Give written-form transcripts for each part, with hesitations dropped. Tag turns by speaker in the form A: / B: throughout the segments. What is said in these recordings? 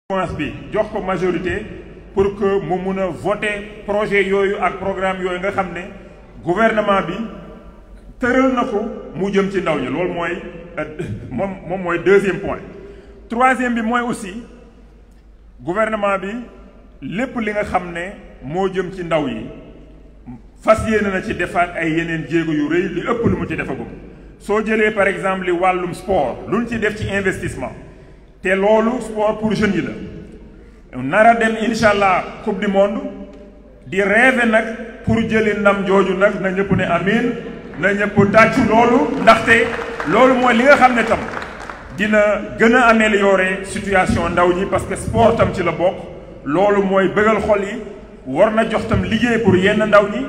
A: bi jox ko majorité pour que mu mun a voter projet yooyu ak programme yooyu nga xam ne gouvernement bi tëral na ko mu jëm ci ndaw ñi loolu mooy moom mooy deuxième point. Troisième bi mooy aussi gouvernement bi lépp li nga xam ne moo jëm ci ndaw yi fas yéene na ci defaat ay yeneen jéego yu rëy li ëpp lu mu ci defagum soo jëlee par exemple li wàllum sport lu ñu ci def ci investissement te loolu sport pour jeunes yi la nara dem incha allah coupe du monde di rêver nag pour jëli ndam jooju nag na ñëpp ne amiin na ñëpp tàccu loolu ndaxte loolu mooy li nga xam ne tam dina gën a améliorer situation ndaw ñi parce que sport tam ci la bokk loolu mooy bëggal xol yi war na jox tam liggéey pour yenn ndaw ñi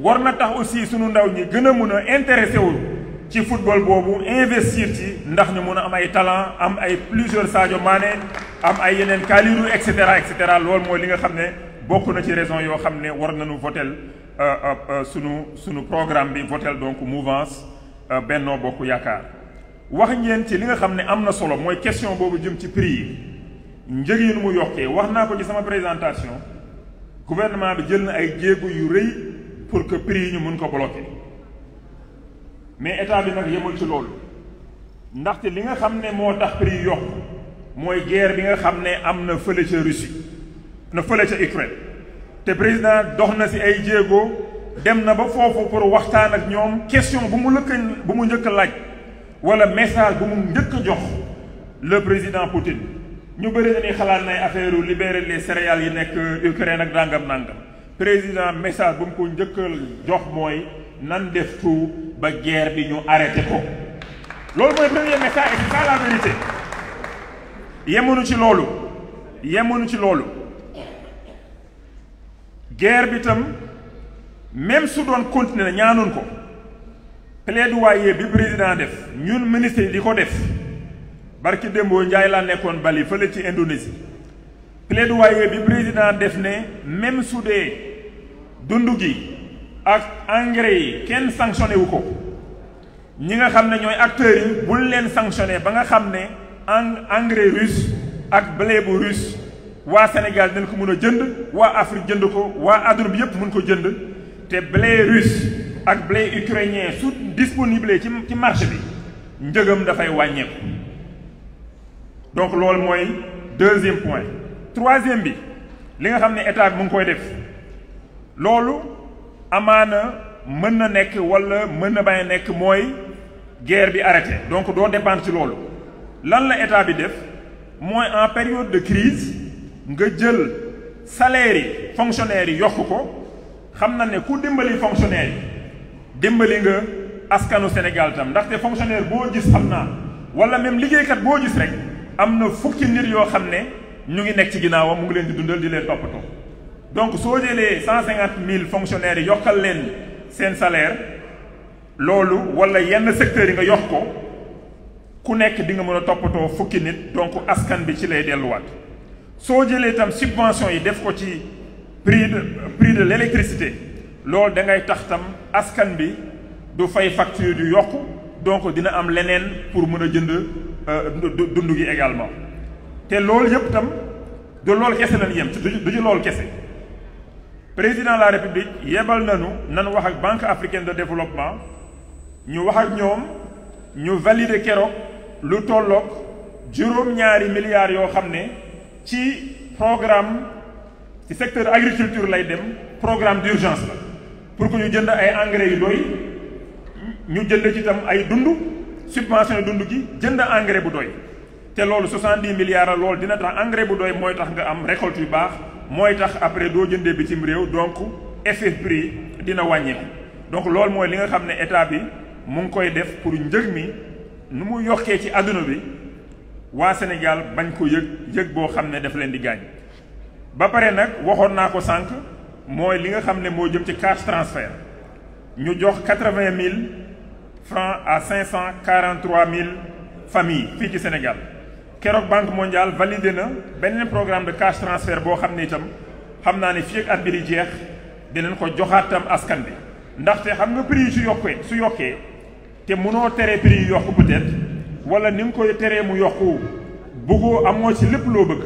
A: war na tax aussi sunu ndaw ñi gën a mun a intéressé wu ci football boobu investir ci ndax ñu mun a am ay talent am ay plusieurs Sadio Mané am ay yeneen Kalidou et cetera loolu mooy li nga xam ne bokk na ci raison yoo xam ne war nañu votel sunu programme bi votel donc mouvance Benno Bokk Yaakaar wax ngeen ci li nga xam ne am na solo mooy question boobu jëm ci prix yi njëg yi nu mu yokkee wax naa ko ci sama présentation gouvernement bi jël na ay jéego yu rëy pour que prix yi ñu mun ko bloquer mais état bi nag yemul ci loolu ndaxte li nga xam ne moo tax prix yi yokk mooy guerre bi nga xam ne am na fële ca Russie na fële ca Ukraine te président dox na ci ay jéego dem na ba foofu pour waxtaan ak ñoom question bu mu njëkk a laaj wala message bu mu njëkk a jox le président Poutine ñu bëri dañuy xalaat nay affaire libérer les céréales yi nekk Ukraine ak nangam président message bu mu ko njëkk a jox mooy nan def tout ba guerre bi ñu arrêté ko loolu mooy premier message et c'est ça la vérité yemuñu ci loolu guerre bi tam même su doon continuer ñaanuñ ko plaidoyer bi président def ñun ministre yi di ko def barki démboo Njaay laa nekkoon Bali fële ci Indonésie plaidoyer bi président def ne même su dee dund gi ak engrais yi kenn sanctionné wu ko ñi nga xam ne ñooy acteurs yi buñ leen sanctionné ba nga xam ne engrais russe ak blé bu russe waa Sénégal dinañ ko mën a jënd waa Afrique jënd ko waa adduna bi yëpp mën ko jënd te blé russe ak blé ukrainien su disponible ci marché bi njëgam dafay wàññeeku donc loolu mooy deuxième point. Troisième bi li nga xam ne état bi mu ngi koy def loolu amaana mën na nekk wala mën na bañ a nekk mooy guerre bi arrêté donc doo dépendre ci loolu lan la état bi def mooy en période de crise nga jël salaire yi fonctionnaires yi yokk ko xam na ne ku dimbali fonctionnaire yi dimbali nga askanu Sénégal tam ndaxte fonctionnaire boo gis xam naa wala même liggéeykat boo gis rek am na fukki nit yoo xam ne ñu ngi nekk ci ginnaawam mu ngi leen di dundal di leen toppatoo donc soo jëlee 150 000 fonctionnaires yi yokkal leen seen salaire loolu wala yenn secteurs yi nga yokk ko ku nekk di nga mën a toppatoo fukki nit donc askan bi ci lay delluwaat soo jëlee tam subvention yi def ko ci prix de l'électricité loolu da ngay tax tam askan bi du fay facture yu yokku donc dina am leneen pour mën a jënd dund gi également te loolu yëpp tam du loolu kese lañ yem du ci loolu kese président de la république yebal nan wax ak banque africaine de développement ñu wax ak ñoom ñu valider keroog lu tolloog juróom-ñaari milliards yoo xam ne ci programme ci secteur agriculture lay dem programme d'urgence la pour que ñu jënd ay engrais yu doy ñu jënd ci tam ay dund subventionné dund gi jënd engrais bu doy te loolu 70 milliards la loolu dina tax engrais bu doy mooy tax nga am récolte yu baax mooy tax après doo jëndee bitim réew donc effet prix dina wàññeeku donc loolu mooy li nga xam ne état bi mu ngi koy def pour njëg mi nu mu yokkee ci àdduna bi waa Sénégal bañ ko yëg boo xam ne daf leen di gaañ ba pare nag waxoon naa ko sànq mooy li nga xam ne moo jëm ci cash transfert ñu jox 80 000 francs à 543 000 familles fii ci Sénégal keroog Banque mondiale validé na beneen programme de cash transfert boo xam ne itam xam naa ne fii ak at bi di jeex dinañ ko joxaat tam askan bi ndaxte xam nga prix yi su yokkee te mënoo tere prix yi yokku peut-être wala ni nga koy teree mu yokku bëggoo amoo ci lépp loo bëgg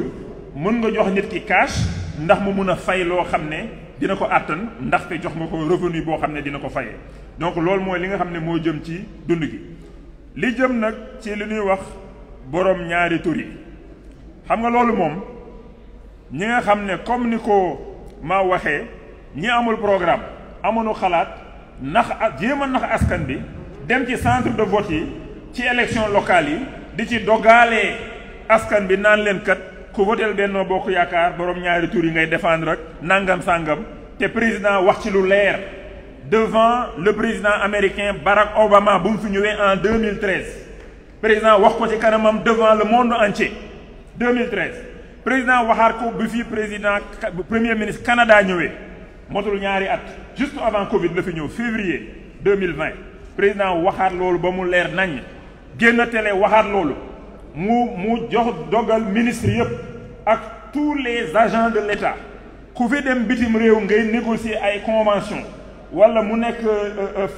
A: mën nga jox nit ki cash ndax mu mun a fay loo xam ne dina ko àttan ndaxte jox nga ko revenu boo xam ne dina ko fayee donc loolu mooy li nga xam ne moo jëm ci dund gi. li jëm nag ci li ñuy wax borom ñaari tur yi xam nga loolu moom ñi nga xam ne comme ni ko ma waxee ñi amul programme amuñu xalaat nax jéem a nax askan bi dem ci centre de vote yi ci élection locale yi di ci dogalee askan bi naan leen kat ku votel Benno Bokk Yaakaar borom ñaari tur yi ngay défendre rek nangam sangam te président wax ci lu leer devant le président américain Barack Obama bu mu fi ñëwee en 2013 président wax ko ci kanamam devant le monde entier 2013 président waxaat ko bi fi président premier ministre Canada ñëwee motul ñaari at juste avant Covid la fi ñëw février 2020 président waxaat loolu ba mu leer nañ génn télé waxaat loolu mu jox dogal ministre yëpp ak tous les agents de l'État ku fi dem bitim réew ngay négocier ay convention wala mu nekk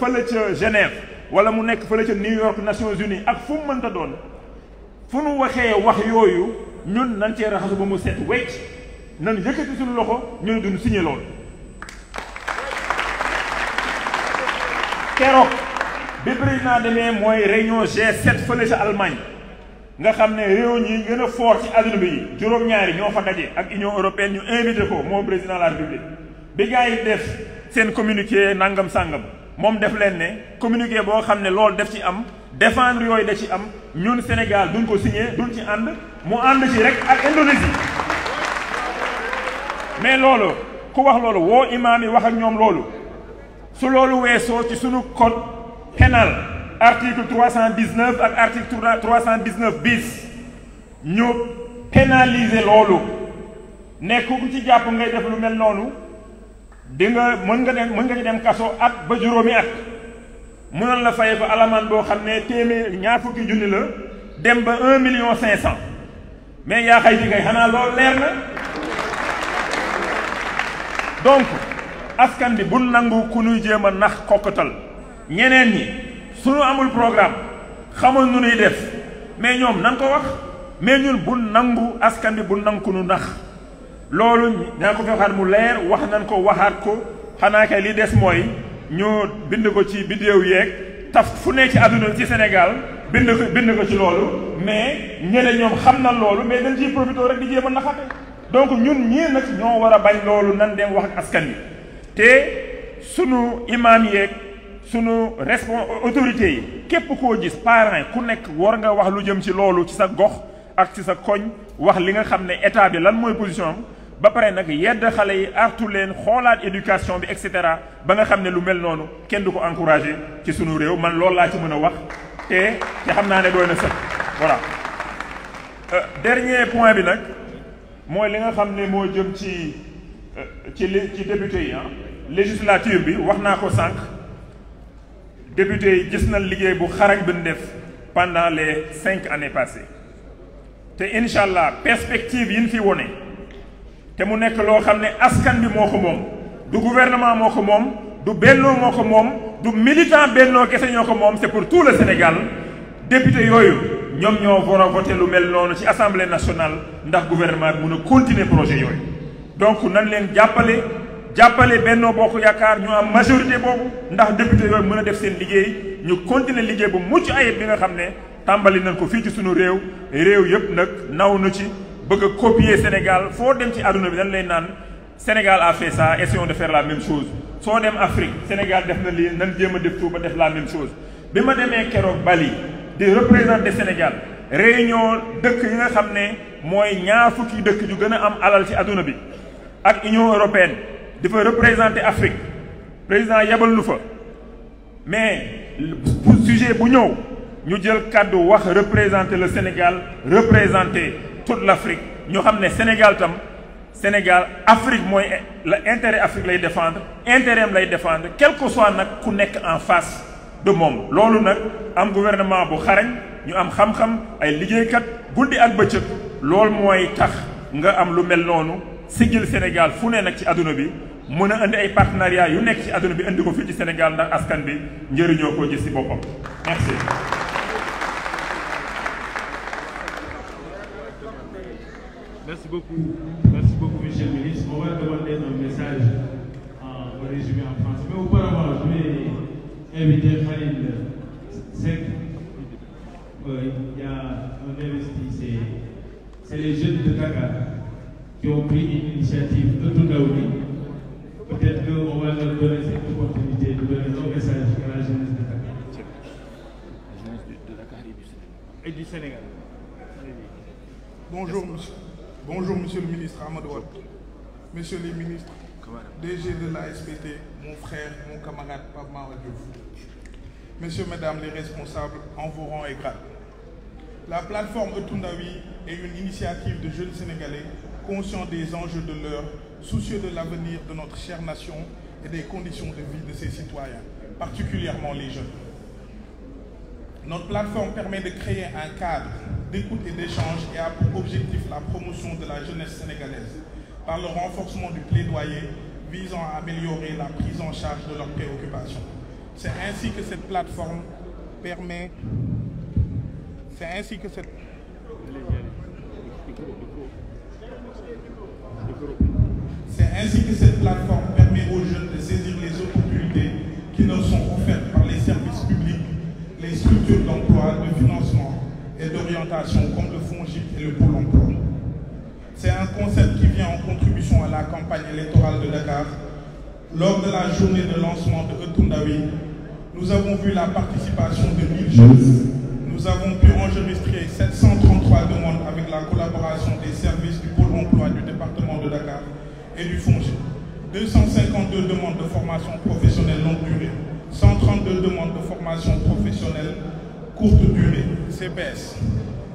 A: fële ca Genève wala mu nekk fële ca New York Nations Unies ak fu mu mënta doon fu nu waxee wax yooyu ñun nañ cee raxasu ba mu set wecc nan yëkkati suñu loxo ñun duñ signé loolu. keroog bi président demee mooy réunion G7 fële ca Allemagne nga xam ne réew ñi gën a fort ci adduna bi juróom-ñaari ñoo fa daje ak Union européenne ñu invité ko moom président de la République bi gars yi def seen communiqué nangam sangam moom def leen ne communiqué boo xam ne loolu def ci am défendre yooyu da ci am ñun Sénégal duñ ko signé duñ ci ànd mu ànd ci rek ak Indonésie mais loolu ku wax loolu woo imaam yi wax ak ñoom loolu su loolu weesoo ci sunu code pénal article 319 ak article 319 bis ñu pénaliser loolu nekk ku ci jàpp ngay def lu mel noonu di nga mën nga ci dem kaso at ba juróomi at mënoon la fay fa alamaan boo xam ne téeméer ñaar fukki junni la dem ba 1,5 million mais yaa xay di kay xanaa loolu leer na donc askan bi bu nangu ku ñuy jéem a nax kokkatal ñeneen ñi suñu amul programme xamul nu ñuy def mais ñoom nan ko wax mais ñun bu nangu askan bi bu nangu ku ñu nax loolu danga ko fi waxaat mu leer wax nañ ko waxaat ko xanaa kay li des mooy ñu bind ko ci vidéo yeeg taf fu ne ci àdduna ci Sénégal bind ko ci loolu mais ñeneen ñoom xam na loolu mais dañ ciy profité rek di jéem a naxate donc ñun ñii nag ñoo war a bañ loolu nan dem wax ak askan bi te sunu imaam yeeg sunu autorités yi képp koo gis parent ku nekk war nga wax lu jëm ci loolu ci sa gox ak ci sa koñ wax li nga xam ne état bi lan mooy position am ba pare nag yedd xale yi artu leen xoolaat éducation bi et cetera ba nga xam ne lu mel noonu kenn du ko encouragé ci sunu réew man loolu laa ci mën a wax te xam naa ne doy na sëkk voilà. dernier point bi nag mooy li nga xam ne moo jëm ci député yi législature bi wax naa ko sànq député yi gis nañ liggéey bu xarañ bi ñu def pendant les 5 années passées te incha allah perspective yi ñu fi wone te mu nekk loo xam ne askan bi moo ko moom du gouvernement moo ko moom du bennoo moo ko moom du militant bennoo kese ñoo ko moom c'est pour tout le Sénégal député yooyu ñoom ñoo war a voté lu mel noonu ci assemblée nationale ndax gouvernement bi mun a continuer projet yooyu donc nan leen jàppale Benno Bokk Yaakaar ñu am majorité boobu ndax député yooyu mën a def seen liggéey ñu continuer liggéey bu mucc ayib bi nga xam ne tàmbali nañ ko fii ci sunu réew yëpp nag naw na ci bëgg a copier Sénégal foo dem ci àdduna bi dañ lay naan Sénégal a fait ça essayons de faire la même chose soo dem Afrique Sénégal def na lii nan jéem a def tout ba def la même chose bi ma demee keroog Bali di représenter Sénégal réunion dëkk yi nga xam ne mooy ñaar fukki dëkk yu gën a am alal ci àdduna bi ak Union européenne di fa représenter Afrique président yebal lu fa mais pour sujet bu ñëw ñu jël kàddu wax représenter le Sénégal représenter toute l'Afrique ñu xam ne Sénégal tam Sénégal Afrique mooy la intérêt Afrique lay défendre intérêt am lay défendre quel que soit nag ku nekk en face de moom loolu nag am gouvernement bu xarañ ñu am xam-xam ay liggéeykat guddi ak bëccëg loolu mooy tax nga am lu mel noonu sigil Sénégal fu ne nag ci àdduna bi mën a indi ay partenariat yu nekk ci àdduna bi indi ko fii ci Sénégal ndax askan bi njëriñoo ko gis ci boppam merci.
B: Merci. Merci beaucoup, Monsieur le ministre. On va demander un message en résumé en français. Mais auparavant, je vais inviter Khalil Sek. Il y a un investi, c'est les jeunes de Dakar qui ont pris une initiative de Toundaoui. Peut-être qu'on va leur donner cette opportunité de donner un message à la jeunesse de Dakar.
C: La jeunesse de Dakar et du Sénégal.
D: Bonjour, Monsieur le ministre Amadou Wade, Messieurs les ministres, DG de l'ASPT, mon frère, mon camarade Pape Mahawa Diouf. Messieurs, Mesdames les responsables en vos rangs et grades. La plateforme Toundaoui est une initiative de jeunes Sénégalais conscients des enjeux de l'heure, soucieux de l'avenir de notre chère nation et des conditions de vie de ses citoyens, particulièrement les jeunes. Notre plateforme permet de créer un cadre d'écoute et d'échange et a pour objectif la promotion de la jeunesse sénégalaise par le renforcement du plaidoyer visant à améliorer la prise en charge de leurs préoccupations. C'est ainsi que cette plateforme permet aux jeunes de saisir les opportunités qui leur sont offertes par les services publics, les structures d'emploi, de financement et d'orientation comme le FONGIP et le Pôle emploi. C'est un concept qui vient en contribution à la campagne électorale de Dakar. Lors de la journée de lancement de Toundaoui, nous avons vu la participation de 1000 jeunes. Nous avons pu enregistrer 733 demandes avec la collaboration des services du Pôle emploi du département de Dakar et du FONGIP. 252 demandes de formation professionnelle longue durée, 132 demandes de formation professionnelle courte durée, CPS,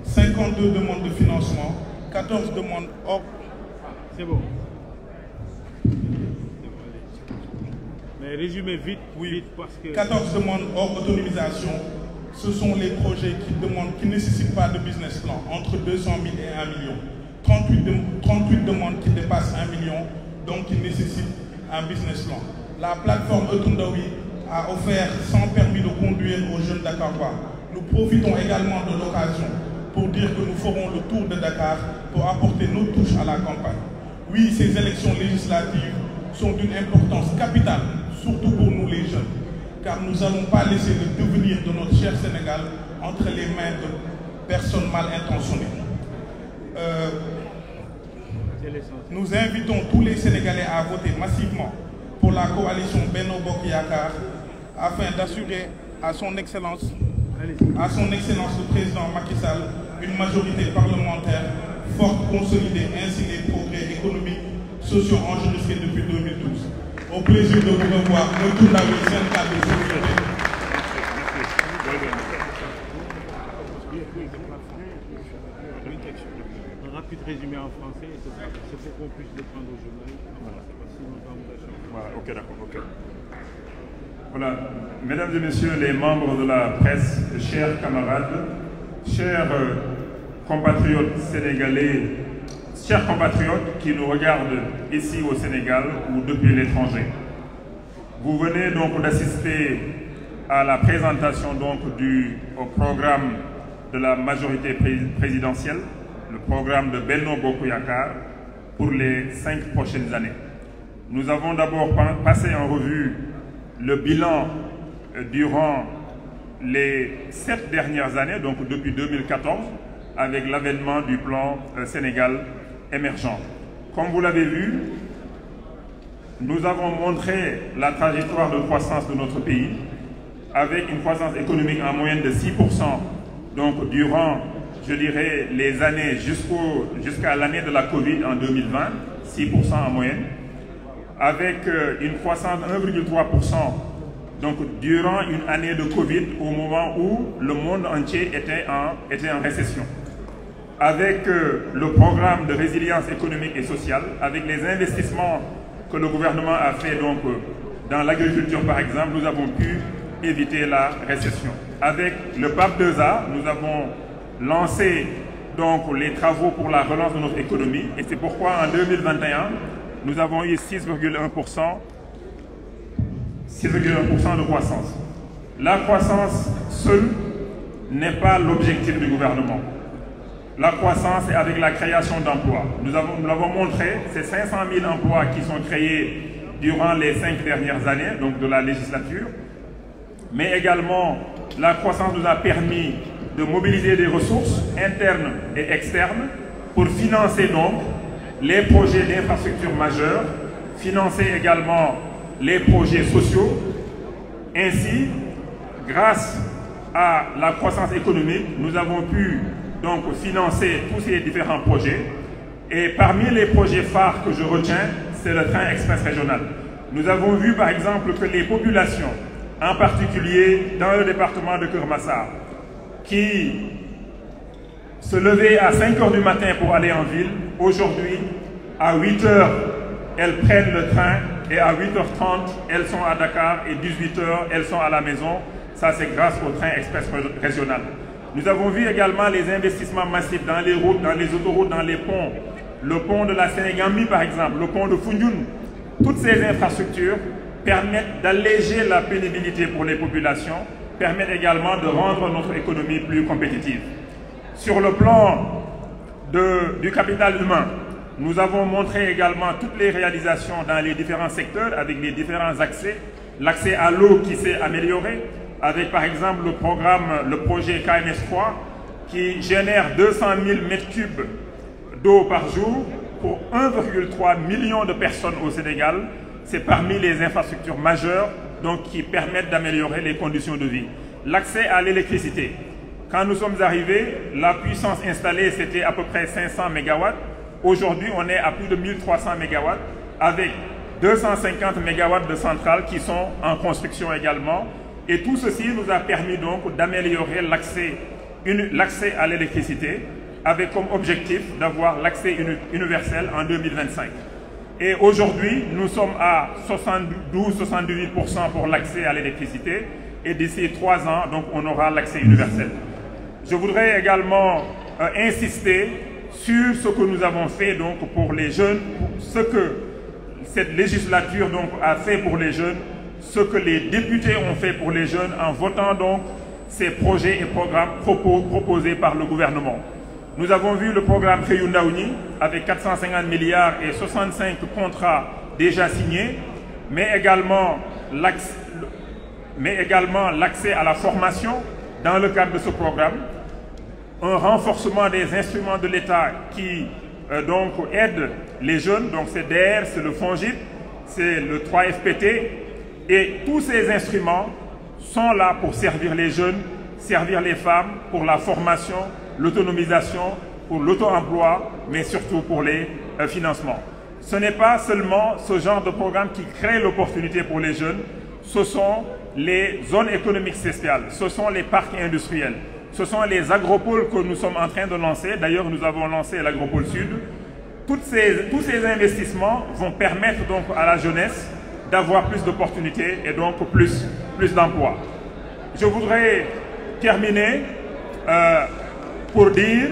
D: 52 demandes de financement, 14 demandes hors...
C: C'est bon. Mais résumez vite, vite, parce que...
D: 14 demandes hors autonomisation, ce sont les projets qui ne nécessitent pas de business plan, entre 200 000 et 1 million. 38 demandes qui dépassent 1 million, donc qui nécessitent un business plan. La plateforme Toundaoui a offert 100 permis de conduire aux jeunes Dakarois. Nous profitons également de l'occasion pour dire que nous ferons le tour de Dakar pour apporter nos touches à la campagne. Oui, ces élections législatives sont d'une importance capitale, surtout pour nous les jeunes, car nous n'allons pas laisser le devenir de notre cher Sénégal entre les mains de personnes mal intentionnées. Nous invitons tous les Sénégalais à voter massivement pour la coalition Benno Bokk Yakaar afin d'assurer à son Excellence le Président Macky Sall une majorité parlementaire forte, consolidée, ainsi les progrès économiques, sociaux enregistrés depuis 2012. Au plaisir de vous revoir, Toundaoui, syndicat de sécurité.
C: Un rapide résumé en français, c'est pour qu'on puisse le prendre au journal.
A: Voilà, ok, d'accord, ok. Voilà, mesdames et messieurs les membres de la presse, chers camarades, chers compatriotes sénégalais, chers compatriotes qui nous regardent ici au Sénégal ou depuis l'étranger. Vous venez donc d'assister à la présentation donc au programme de la majorité présidentielle, le programme de Benno Bokk Yakaar pour les 5 prochaines années. Nous avons d'abord passé en revue le bilan durant les 7 dernières années, donc depuis 2014, avec l'avènement du plan Sénégal émergent. Comme vous l'avez vu, nous avons montré la trajectoire de croissance de notre pays, avec une croissance économique en moyenne de 6%, donc durant, je dirais, les années jusqu'à l'année de la Covid en 2020, 6% en moyenne, avec une croissance de 1,3%, donc durant une année de Covid, au moment où le monde entier était en récession. Avec le programme de résilience économique et sociale, avec les investissements que le gouvernement a fait donc, dans l'agriculture par exemple, nous avons pu éviter la récession. Avec le PAP 2A, nous avons lancé donc, les travaux pour la relance de notre économie et c'est pourquoi en 2021, nous avons eu 6,1% de croissance. La croissance seule n'est pas l'objectif du gouvernement. la croissance et avec la création d'emplois. Nous l'avons montré, ces 500 000 emplois qui sont créés durant les 5 dernières années, donc de la législature, mais également la croissance nous a permis de mobiliser des ressources internes et externes pour financer donc les projets d'infrastructures majeurs, financer également les projets sociaux. Ainsi, grâce à la croissance économique, nous avons pu donc financer tous ces différents projets. Et parmi les projets phares que je retiens, c'est le train express régional. Nous avons vu par exemple que les populations, en particulier dans le département de Keur-Massar, qui se levaient à 5 h du matin pour aller en ville, aujourd'hui, à 8 h, elles prennent le train et à 8h30, elles sont à Dakar et 18 h, elles sont à la maison. Ça, c'est grâce au train express régional. Nous avons vu également les investissements massifs dans les routes, dans les autoroutes, dans les ponts. Le pont de la Sénégambie, par exemple, le pont de Foundiougne. Toutes ces infrastructures permettent d'alléger la pénibilité pour les populations, permettent également de rendre notre économie plus compétitive. Sur le plan du capital humain, nous avons montré également toutes les réalisations dans les différents secteurs avec les différents accès. L'accès à l'eau qui s'est amélioré, avec par exemple le projet KMS3 qui génère 200 000 m3 d'eau par jour pour 1,3 million de personnes au Sénégal. C'est parmi les infrastructures majeures donc, qui permettent d'améliorer les conditions de vie. L'accès à l'électricité. Quand nous sommes arrivés, la puissance installée c'était à peu près 500 MW. Aujourd'hui, on est à plus de 1300 MW avec 250 MW de centrales qui sont en construction également. Et tout ceci nous a permis donc d'améliorer l'accès à l'électricité avec comme objectif d'avoir l'accès universel en 2025. Et aujourd'hui, nous sommes à 72-78% pour l'accès à l'électricité et d'ici 3 ans, donc, on aura l'accès universel. Je voudrais également insister sur ce que nous avons fait donc, pour les jeunes, ce que cette législature donc, a fait pour les jeunes, ce que les députés ont fait pour les jeunes en votant donc ces projets et programmes proposés par le gouvernement. Nous avons vu le programme Xëyu Ndaw ñi avec 450 milliards et 65 contrats déjà signés, mais également l'accès à la formation dans le cadre de ce programme, un renforcement des instruments de l'État qui donc aident les jeunes, donc c'est DER, c'est le FONGIP, c'est le 3FPT, et tous ces instruments sont là pour servir les jeunes, servir les femmes, pour la formation, l'autonomisation, pour l'auto-emploi, mais surtout pour les financements. Ce n'est pas seulement ce genre de programme qui crée l'opportunité pour les jeunes, ce sont les zones économiques spéciales, ce sont les parcs industriels, ce sont les agropoles que nous sommes en train de lancer. D'ailleurs, nous avons lancé l'agropole sud. Tous ces investissements vont permettre donc à la jeunesse d'avoir plus d'opportunités et donc plus d'emplois. Je voudrais terminer pour dire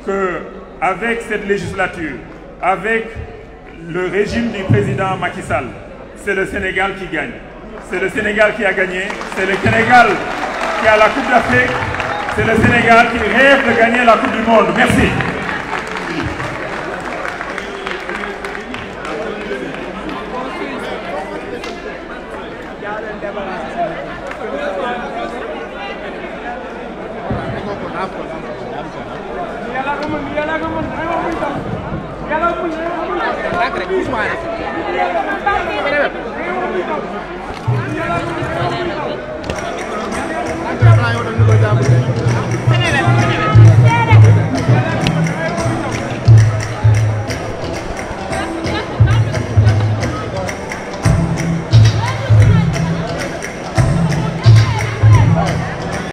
A: qu'avec cette législature, avec le régime du président Macky Sall, c'est le Sénégal qui gagne. C'est le Sénégal qui a gagné, c'est le Sénégal qui a la Coupe d'Afrique, c'est le Sénégal qui rêve de gagner la Coupe du Monde. Merci.
E: Yàlla